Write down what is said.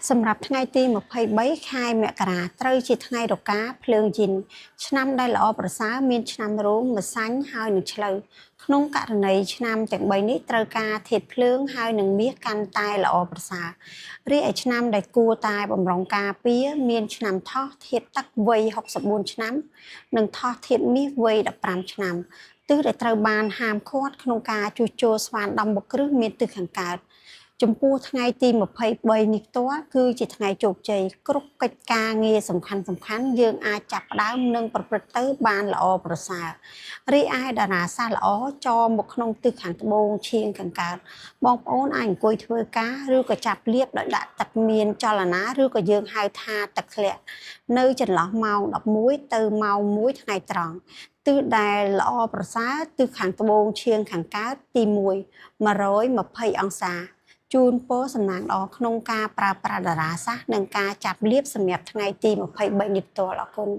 សម្រាប់ថ្ងៃទី23ខែមករាត្រូវជាថ្ងៃរកាភ្លើងយិនឆ្នាំដែលល្អប្រសើរមានឆ្នាំរោងម្សាញ់ហើយនឹងឆ្លូវក្នុងករណីឆ្នាំទាំង3នេះត្រូវការធាតុភ្លើងហើយនឹងមាសកាន់តែល្អប្រសើររីឯឆ្នាំដែលគួរតែបំរុងការពារមានឆ្នាំថោះធាតុទឹកវ័យ64ឆ្នាំនិងថោះធាតុមាសវ័យ15ឆ្នាំទិសដែលត្រូវបានហាមឃាត់ក្នុងការជួសជុលស្វានដំបុកគ្រឹះមានទិសខាងកើតចំពោះថ្ងៃទី23នេះផ្ទាល់គឺជាថ្ងៃជោគជ័យគ្រប់កិច្ចការងារសំខាន់យើងអាចចាប់ផ្ដើមនិងប្រព្រឹត្តទៅបានល្អប្រសើររីឯតារាសាស្ត្រល្អចរមកក្នុងទិសខាងត្បូងឈៀងខាងកើតបងប្អូនអាចអង្គុយធ្វើការឬក៏ចាប់លាបដោយដាក់ទឹកមានចលនាឬក៏យើងហៅថាទឹកធ្លាក់នៅចន្លោះម៉ោង11ទៅម៉ោង1ថ្ងៃត្រង់ទិសដែលល្អប្រសើរទិសខាងត្បូងឈៀងខាងកើតទី1 120 អង្សាជូនពរសំណាងល្អក្នុងការប្រើប្រាស់តារាសាស្ត្រនិងការចាប់លាបសម្រាប់ថ្ងៃទី23នេះផ្ទាល់អរគុណ